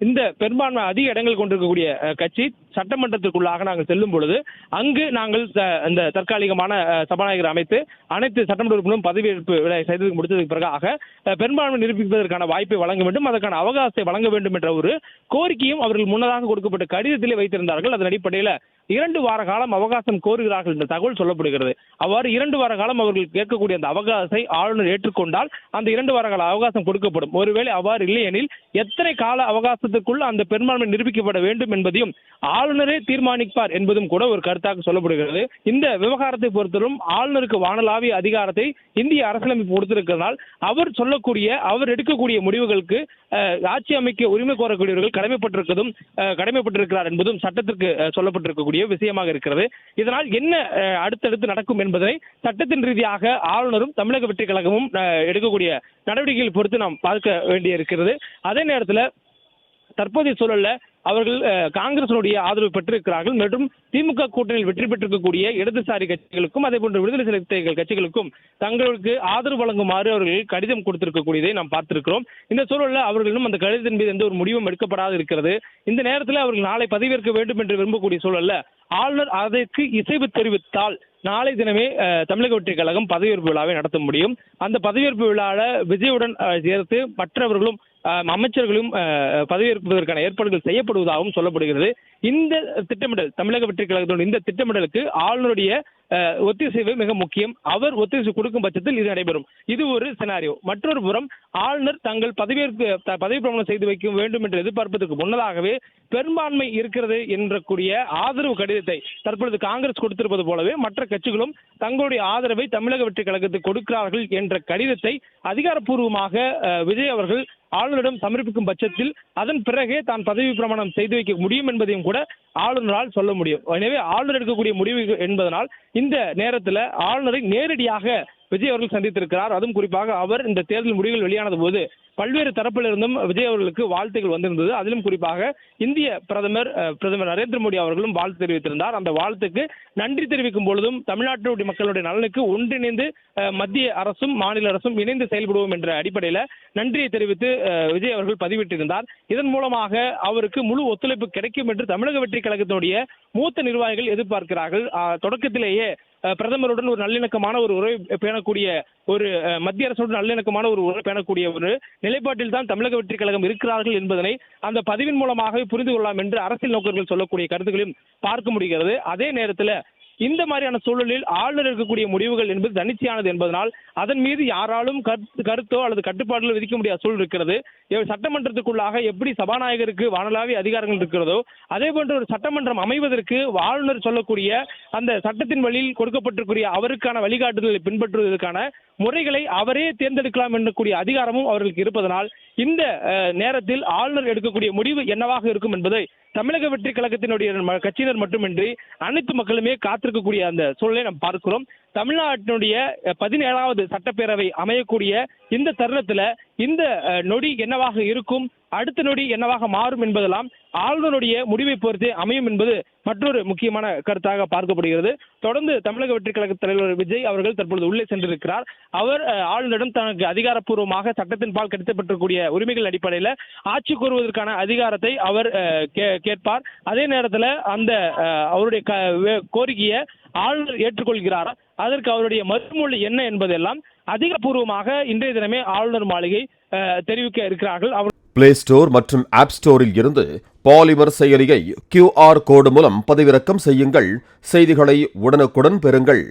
இந்த பெரும்பான்மை அதிக இடங்கள் கொண்டிருக்கக்கூடிய கட்சி சட்டமன்றத்திற்குள்ளாக நாங்கள் செல்லும் பொழுது அங்கு நாங்கள் இந்த தற்காலிகமான சபாநாயகர் அமைத்து அனைத்து சட்டமன்ற உறுப்பினரும் பதவியேற்பு செய்து முடித்ததற்கு பிறகாக பெரும்பான்மை நிரூபிப்பதற்கான வாய்ப்பை வழங்க வேண்டும், அதற்கான அவகாசத்தை வழங்க வேண்டும் என்ற ஒரு கோரிக்கையும் அவர்கள் முன்னதாக கொடுக்கப்பட்ட கடிதத்திலே வைத்திருந்தார்கள். அதன் அடிப்படையில் 2 வார காலம் அவகாசம் கோருகிறார்கள் என்ற தகவல் சொல்லப்படுகிறது. அவ்வாறு 2 வார காலம் அவர்கள் கேட்கக்கூடிய அந்த அவகாசத்தை ஆளுநர் ஏற்றுக்கொண்டால் அந்த 2 வார கால அவகாசம் கொடுக்கப்படும். ஒருவேளை அவ்வாறு இல்லையெனில் எத்தனை கால அவகாசத்துக்குள் அந்த பெரும்பான்மை நிரூபிக்கப்பட வேண்டும் என்பதையும் ஆளுநரே தீர்மானிப்பார் என்பதும் கூட ஒரு கருத்தாக சொல்லப்படுகிறது. இந்த விவகாரத்தை பொறுத்தவரை ஆளுநருக்கு வானளாவிய அதிகாரத்தை இந்திய அரசியலமைப்பு கொடுத்திருக்கிறதால் அவர் எடுக்கக்கூடிய முடிவுகளுக்கு ஆட்சி அமைக்க உரிமை கோரக்கூடியவர்கள் கடமைப்பட்டிருக்கிறார் என்பதும் சட்டத்திற்கு சொல்லப்பட்டிருக்கக்கூடிய விஷயமாக இருக்கிறது. இதனால் என்ன அடுத்தடுத்து நடக்கும் என்பதை சட்டத்தின் ரீதியாக ஆளுநரும் தமிழக வெற்றிக் கழகமும் எடுக்கக்கூடிய நடவடிக்கைகள் பொறுத்து நாம் பார்க்க வேண்டியிருக்கிறது. அதே நேரத்தில் தற்போதைய சூழல்ல அவர்கள் காங்கிரசினுடைய ஆதரவு பெற்றிருக்கிறார்கள் மற்றும் திமுக கூட்டணியில் வெற்றி பெற்றிருக்கக்கூடிய இடதுசாரி கட்சிகளுக்கும் அதே போன்ற விடுதலை சிறுத்தைகள் கட்சிகளுக்கும் தங்களுக்கு ஆதரவு வழங்குமாறு அவர்கள் கடிதம் கொடுத்திருக்கக்கூடியதை நாம் பார்த்திருக்கிறோம். இந்த சூழலில் அவர்களிடம் அந்த கடிதத்தின் மீது எந்த ஒரு முடிவும் எடுக்கப்படாது இருக்கிறது. இந்த நேரத்தில் அவர்கள் நாளை பதவியேற்க வேண்டும் என்று விரும்பக்கூடிய சூழல்ல ஆளுநர் அதற்கு இசைவு தெரிவித்தால் நாளை தினமே தமிழக வெற்றிக் கழகம் பதவியேற்பு விழாவை நடத்த முடியும். அந்த பதவியேற்பு விழாவில் விஜயுடன் சேர்த்து மற்றவர்களும் அமைச்சர்களும் பதவியேற்பதற்கான ஏற்பாடுகள் செய்யப்படுவதாகவும் சொல்லப்படுகிறது. இந்த திட்டமிடல் தமிழக வெற்றிக் கழகத்தினுடைய இந்த திட்டமிடலுக்கு ஆளுநருடைய ஒத்திசைவு மிக முக்கியம். அவர் ஒத்திசைவு கொடுக்கும் பட்சத்தில் இது நடைபெறும். இது ஒரு சினாரியோ. மற்றொரு புறம் ஆளுநர் தங்கள் பதவி பிரமாணம் செய்து வைக்க வேண்டும் என்று எதிர்பார்ப்பதற்கு முன்னதாகவே பெரும்பான்மை இருக்கிறது என்ற ஆதரவு கடிதத்தை தற்பொழுது காங்கிரஸ் கொடுத்திருப்பது போலவே மற்ற கட்சிகளும் தங்களுடைய ஆதரவை தமிழக வெற்றிக் கழகத்துக்கு கொடுக்கிறார்கள் என்ற கடிதத்தை அதிகாரப்பூர்வமாக விஜய் அவர்கள் ஆளுநரிடம் சமர்ப்பிக்கும் பட்சத்தில் அதன் பிறகே தான் பதவி பிரமாணம் செய்து வைக்க முடியும் என்பதையும் கூட ஆளுநரால் சொல்ல முடியும். எனவே ஆளுநர் எடுக்கக்கூடிய முடிவு என்பதனால் இந்த நேரத்தில் ஆளுநரை நேரடியாக விஜய் அவர்கள் சந்தித்திருக்கிறார். அதுவும் குறிப்பாக அவர் இந்த தேர்தல் முடிவுகள் வெளியானது போது பல்வேறு தரப்பிலிருந்தும் விஜய் அவர்களுக்கு வாழ்த்துகள் வந்திருந்தது. அதிலும் குறிப்பாக இந்திய பிரதமர் நரேந்திர மோடி அவர்களும் வாழ்த்து தெரிவித்திருந்தார். அந்த வாழ்த்துக்கு நன்றி தெரிவிக்கும் பொழுதும் தமிழ்நாட்டுடைய மக்களுடைய நலனுக்கு ஒன்றிணைந்து மத்திய அரசும் மாநில அரசும் இணைந்து செயல்படுவோம் என்ற அடிப்படையில் நன்றியை தெரிவித்து விஜய் அவர்கள் பதிவிட்டிருந்தார். இதன் மூலமாக அவருக்கு முழு ஒத்துழைப்பு கிடைக்கும் என்று தமிழக வெற்றிக் கழகத்தினுடைய மூத்த நிர்வாகிகள் எதிர்பார்க்கிறார்கள். தொடக்கத்திலேயே பிரதமருடன் ஒரு நல்லிணக்கமான ஒரு உறவை பேணக்கூடிய ஒரு மத்திய அரசுடன் நல்லிணக்கமான ஒரு உறவை பேணக்கூடிய ஒரு நிலைப்பாட்டில் தான் தமிழக வெற்றிக் கழகம் இருக்கிறார்கள் என்பதனை அந்த பதிவின் மூலமாக புரிந்து கொள்ளலாம் என்று அரசியல் நோக்கர்கள் சொல்லக்கூடிய கருத்துக்களையும் பார்க்க முடிகிறது. அதே நேரத்தில் இந்த மாதிரியான சூழலில் ஆளுநர் இருக்கக்கூடிய முடிவுகள் என்பது தன்னிச்சையானது என்பதனால் அதன் மீது யாராலும் கருத்தோ அல்லது கட்டுப்பாடுகளோ விதிக்க முடியாத சூழல் இருக்கிறது. சட்டமன்றத்துக்குள்ளாக எப்படி சபாநாயகருக்கு வானளாவிய அதிகாரங்கள் இருக்கிறதோ அதே போன்ற ஒரு சட்டமன்றம் அமைவதற்கு ஆளுநர் சொல்லக்கூடிய அந்த சட்டத்தின் வழியில் கொடுக்கப்பட்டிருக்கிற அவருக்கான வழிகாட்டுதலை பின்பற்றுவதற்கான முறைகளை அவரே தேர்ந்தெடுக்கலாம் என்கூடிய அதிகாரமும் அவர்களுக்கு இருப்பதனால் இந்த நேரத்தில் ஆளுநர் எடுக்கக்கூடிய முடிவு என்னவாக இருக்கும் என்பதை தமிழக வெற்றிக் கழகத்தினுடைய கட்சியினர் மட்டுமின்றி அனைத்து மக்களுமே காத்திருக்கக்கூடிய அந்த சூழலை நாம் பார்க்கிறோம். தமிழ்நாட்டினுடைய 17வது சட்டப்பேரவை அமையக்கூடிய இந்த தருணத்தில் இந்த நொடி என்னவாக இருக்கும், அடுத்த நொடி என்னவாக மாறும் என்பதெல்லாம் ஆளுநருடைய முடிவை பொறுத்தே அமையும் என்பது மற்றொரு முக்கியமான கருத்தாக பார்க்கப்படுகிறது. தொடர்ந்து தமிழக வெற்றிக் கழக தலைவர் விஜய் அவர்கள் தற்பொழுது உள்ளே சென்றிருக்கிறார். அவர் ஆளுநரிடம் தனக்கு அதிகாரப்பூர்வமாக சட்டத்தின் பால் கிடைக்கப்பட்டிருக்கக்கூடிய உரிமைகள் அடிப்படையில் ஆட்சி கூறுவதற்கான அதிகாரத்தை அவர் கேட்பார். அதே நேரத்தில் அந்த அவருடைய கோரிக்கையை ஆளுநர் ஏற்றுக்கொள்கிறார். அதற்கு அவருடைய மறுமொழி என்ன என்பதெல்லாம் அதிகாரப்பூர்வமாக இன்றைய தினமே ஆளுநர் மாளிகை தெரிவிக்க இருக்கிறார்கள். பிளே ஸ்டோர் மற்றும் ஆப் ஸ்டோரில் இருந்து பாலிமர் செயலியை QR கோடு மூலம் பதிவிறக்கம் செய்யுங்கள். செய்திகளை உடனுக்குடன் பெறுங்கள்.